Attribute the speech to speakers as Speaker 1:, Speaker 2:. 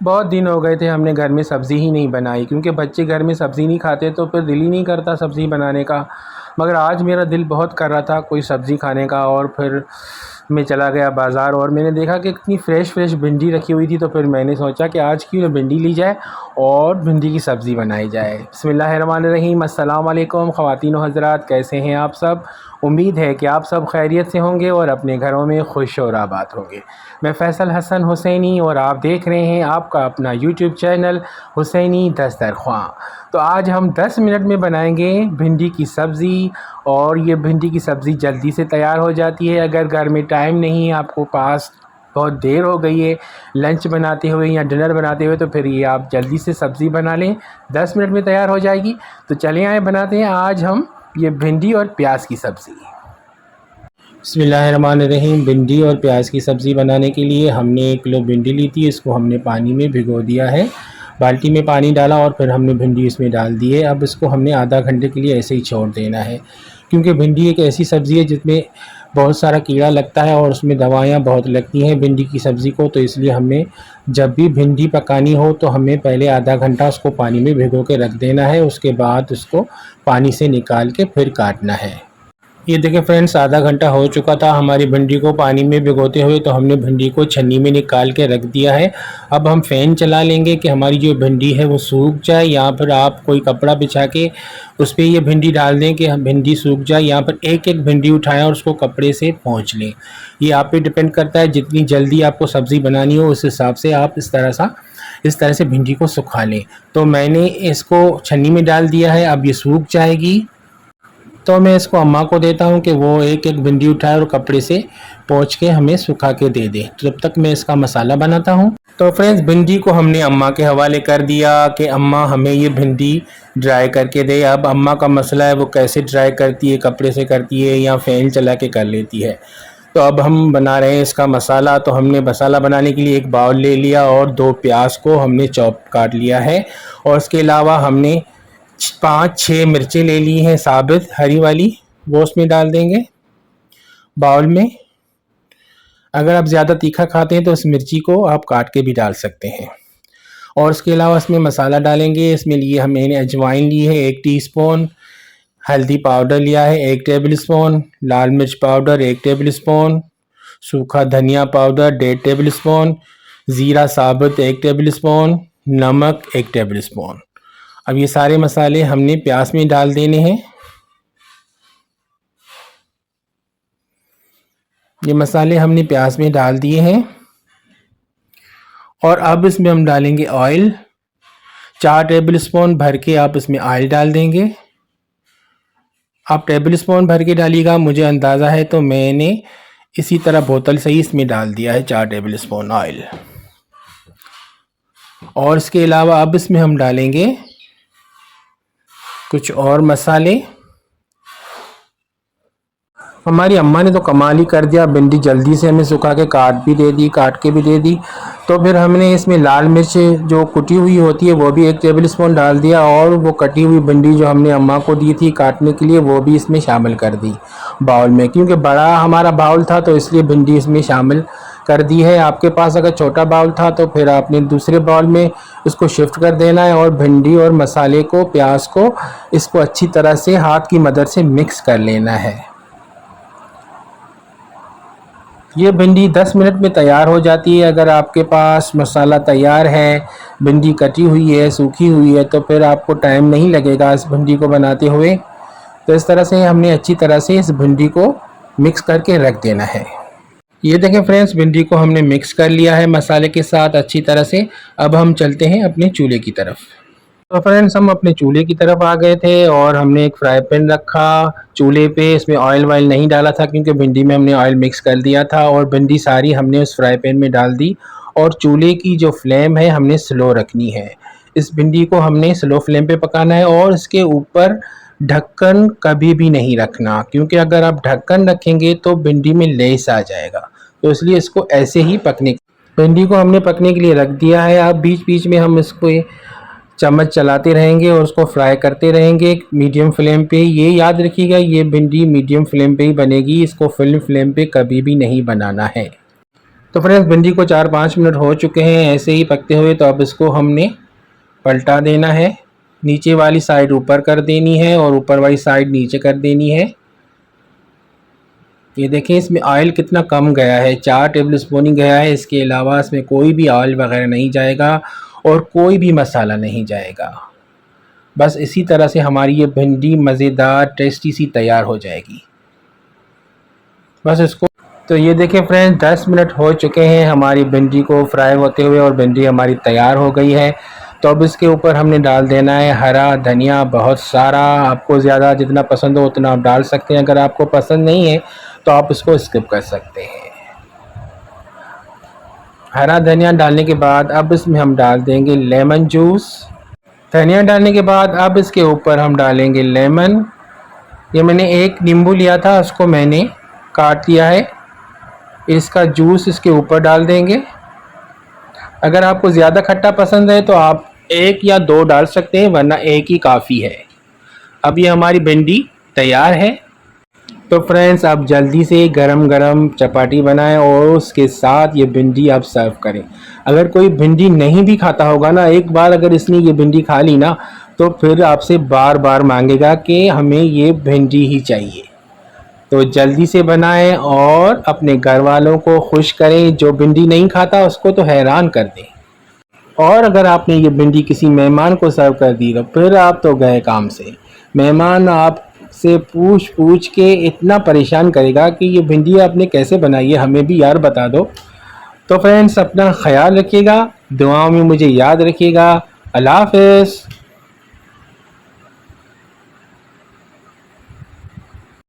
Speaker 1: बहुत दिन हो गए थे हमने घर में सब्ज़ी ही नहीं बनाई, क्योंकि बच्चे घर में सब्ज़ी नहीं खाते तो फिर दिल ही नहीं करता सब्ज़ी बनाने का। मगर आज मेरा दिल बहुत कर रहा था कोई सब्ज़ी खाने का, और फिर मैं चला गया बाज़ार और मैंने देखा कि इतनी फ़्रेश भिंडी रखी हुई थी। तो फिर मैंने सोचा कि आज क्यों ना भिंडी ली जाए और भिंडी की सब्ज़ी बनाई जाए। बिस्मिल्लाहिर्रहमानिर्रहीम। अस्सलाम वालेकुम ख़वातीन व हज़रात, कैसे हैं आप सब? उम्मीद है कि आप सब खैरियत से होंगे और अपने घरों में खुश और आबाद होंगे। मैं फ़ैसल हसन हुसैनी और आप देख रहे हैं आपका अपना यूट्यूब चैनल हुसैनी दस्तरख्वां। तो आज हम 10 मिनट में बनाएंगे भिंडी की सब्ज़ी, और ये भिंडी की सब्ज़ी जल्दी से तैयार हो जाती है। अगर घर में टाइम नहीं है, आपको पास बहुत देर हो गई है लंच बनाते हुए या डिनर बनाते हुए, तो फिर ये आप जल्दी से सब्ज़ी बना लें, 10 मिनट में तैयार हो जाएगी। तो चलें आए बनाते हैं आज हम ये भिंडी और प्याज की सब्ज़ी। बिस्मिल्लाहिर्रहमानिर्रहीम। भिंडी और प्याज की सब्ज़ी बनाने के लिए हमने 1 किलो भिंडी ली थी। इसको हमने पानी में भिगो दिया है, बाल्टी में पानी डाला और फिर हमने भिंडी इसमें डाल दी है। अब इसको हमने आधा घंटे के लिए ऐसे ही छोड़ देना है, क्योंकि भिंडी एक ऐसी सब्ज़ी है जिसमें बहुत सारा कीड़ा लगता है और उसमें दवाइयाँ बहुत लगती हैं भिंडी की सब्ज़ी को। तो इसलिए हमें जब भी भिंडी पकानी हो तो हमें पहले आधा घंटा उसको पानी में भिगो के रख देना है। उसके बाद उसको पानी से निकाल के फिर काटना है। ये देखिए फ्रेंड्स, आधा घंटा हो चुका था हमारी भिंडी को पानी में भिगोते हुए। तो हमने भिंडी को छन्नी में निकाल के रख दिया है। अब हम फ़ैन चला लेंगे कि हमारी जो भिंडी है वो सूख जाए, या फिर आप कोई कपड़ा बिछा के उस पर ये भिंडी डाल दें कि भिंडी सूख जाए, या फिर एक एक भिंडी उठाएं और उसको कपड़े से पोंछ लें। ये आप पे डिपेंड करता है, जितनी जल्दी आपको सब्ज़ी बनानी हो उस हिसाब से आप इस तरह से भिंडी को सुखा लें। तो मैंने इसको छन्नी में डाल दिया है, अब ये सूख जाएगी। तो मैं इसको अम्मा को देता हूँ कि वो एक एक भिंडी उठाए और कपड़े से पोंछ के हमें सुखा के दे दे। तो जब तक मैं इसका मसाला बनाता हूँ। तो फ्रेंड्स, भिंडी को हमने अम्मा के हवाले कर दिया कि अम्मा हमें ये भिंडी ड्राई करके दे। अब अम्मा का मसला है वो कैसे ड्राई करती है, कपड़े से करती है या फ़ैन चला के कर लेती है। तो अब हम बना रहे हैं इसका मसाला। तो हमने मसाला बनाने के लिए एक बाउल ले लिया और 2 प्याज को हमने चॉप काट लिया है, और उसके अलावा हमने 5-6 मिर्चें ले ली हैं साबित हरी वाली, वो उसमें डाल देंगे बाउल में। अगर आप ज़्यादा तीखा खाते हैं तो इस मिर्ची को आप काट के भी डाल सकते हैं। और उसके अलावा इसमें मसाला डालेंगे। इसमें लिए हमने अजवाइन ली है 1 टीस्पून, हल्दी पाउडर लिया है 1 टेबल स्पून, लाल मिर्च पाउडर 1 टेबल स्पून, सूखा धनिया पाउडर 1.5 टेबल स्पून, ज़ीरा साबित 1 टेबल स्पून, नमक 1 टेबल स्पून। अब ये सारे मसाले हमने प्याज में डाल देने हैं। ये मसाले हमने प्याज में डाल दिए हैं, और अब इसमें हम डालेंगे ऑयल। 4 टेबल स्पून भर के आप इसमें ऑयल डाल देंगे। आप टेबल स्पून भर के डालिएगा, मुझे अंदाज़ा है तो मैंने इसी तरह बोतल से ही इसमें डाल दिया है 4 टेबल स्पून ऑयल। और इसके अलावा अब इसमें हम डालेंगे कुछ और मसाले। हमारी अम्मा ने तो कमाल ही कर दिया, भिंडी जल्दी से हमें सुखा के काट के भी दे दी। तो फिर हमने इसमें लाल मिर्च जो कुटी हुई होती है वो भी 1 टेबल स्पून डाल दिया, और वो कटी हुई भिंडी जो हमने अम्मा को दी थी काटने के लिए वो भी इसमें शामिल कर दी बाउल में। क्योंकि बड़ा हमारा बाउल था तो इसलिए भिंडी इसमें शामिल कर दी है। आपके पास अगर छोटा बाउल था तो फिर आपने दूसरे बाउल में इसको शिफ्ट कर देना है, और भिंडी और मसाले को, प्याज को, इसको अच्छी तरह से हाथ की मदद से मिक्स कर लेना है। ये भिंडी 10 मिनट में तैयार हो जाती है। अगर आपके पास मसाला तैयार है, भिंडी कटी हुई है, सूखी हुई है, तो फिर आपको टाइम नहीं लगेगा इस भिंडी को बनाते हुए। तो इस तरह से हमने अच्छी तरह से इस भिंडी को मिक्स करके रख देना है। ये देखें फ्रेंड्स, भिंडी को हमने मिक्स कर लिया है मसाले के साथ अच्छी तरह से। अब हम चलते हैं अपने चूल्हे की तरफ। तो फ्रेंड्स, हम अपने चूल्हे की तरफ आ गए थे और हमने एक फ्राई पैन रखा चूल्हे पे। इसमें ऑयल वायल नहीं डाला था क्योंकि भिंडी में हमने ऑयल मिक्स कर दिया था, और भिंडी सारी हमने उस फ्राई पैन में डाल दी। और चूल्हे की जो फ्लेम है हमने स्लो रखनी है। इस भिंडी को हमने स्लो फ्लेम पे पकाना है, और इसके ऊपर ढक्कन कभी भी नहीं रखना, क्योंकि अगर आप ढक्कन रखेंगे तो भिंडी में लेस आ जाएगा। तो इसलिए इसको ऐसे ही भिंडी को हमने पकने के लिए रख दिया है। अब बीच बीच में हम इसको चम्मच चलाते रहेंगे और उसको फ्राई करते रहेंगे मीडियम फ्लेम पे। ये याद रखिएगा, ये भिंडी मीडियम फ्लेम पे ही बनेगी, इसको फुल फ्लेम पे कभी भी नहीं बनाना है। तो फ्रेंड्स भिंडी को 4-5 मिनट हो चुके हैं ऐसे ही पकते हुए। तो अब इसको हमने पलटा देना है, नीचे वाली साइड ऊपर कर देनी है और ऊपर वाली साइड नीचे कर देनी है। ये देखें इसमें ऑयल कितना कम गया है, 4 टेबलस्पून ही गया है, इसके अलावा इसमें कोई भी ऑयल वगैरह नहीं जाएगा और कोई भी मसाला नहीं जाएगा। बस इसी तरह से हमारी ये भिंडी मज़ेदार टेस्टी सी तैयार हो जाएगी। बस इसको तो ये देखें फ्रेंड्स 10 मिनट हो चुके हैं हमारी भिंडी को फ्राई होते हुए और भिंडी हमारी तैयार हो गई है। तो अब इसके ऊपर हमने डाल देना है हरा धनिया, बहुत सारा, आपको ज़्यादा जितना पसंद हो उतना आप डाल सकते हैं। अगर आपको पसंद नहीं है तो आप इसको स्किप कर सकते हैं। हरा धनिया डालने के बाद अब इसमें हम डाल देंगे लेमन जूस। धनिया डालने के बाद अब इसके ऊपर हम डालेंगे लेमन। ये मैंने एक नींबू लिया था, उसको मैंने काट दिया है, इसका जूस इसके ऊपर डाल देंगे। अगर आपको ज़्यादा खट्टा पसंद है तो आप 1 या 2 डाल सकते हैं, वरना 1 ही काफ़ी है। अब ये हमारी भिंडी तैयार है। तो फ्रेंड्स आप जल्दी से गरम गरम चपाती बनाएं और उसके साथ ये भिंडी आप सर्व करें। अगर कोई भिंडी नहीं भी खाता होगा ना, एक बार अगर इसने ये भिंडी खा ली ना, तो फिर आपसे बार बार मांगेगा कि हमें ये भिंडी ही चाहिए। तो जल्दी से बनाएं और अपने घर वालों को खुश करें। जो भिंडी नहीं खाता उसको तो हैरान कर दें। और अगर आपने ये भिंडी किसी मेहमान को सर्व कर दी तो फिर आप तो गए काम से। मेहमान आपसे पूछ के इतना परेशान करेगा कि ये भिंडी आपने कैसे बनाई है, हमें भी यार बता दो। तो फ्रेंड्स अपना ख्याल रखिएगा, दुआओं में मुझे याद रखिएगा। अल्लाह हाफ़िज़।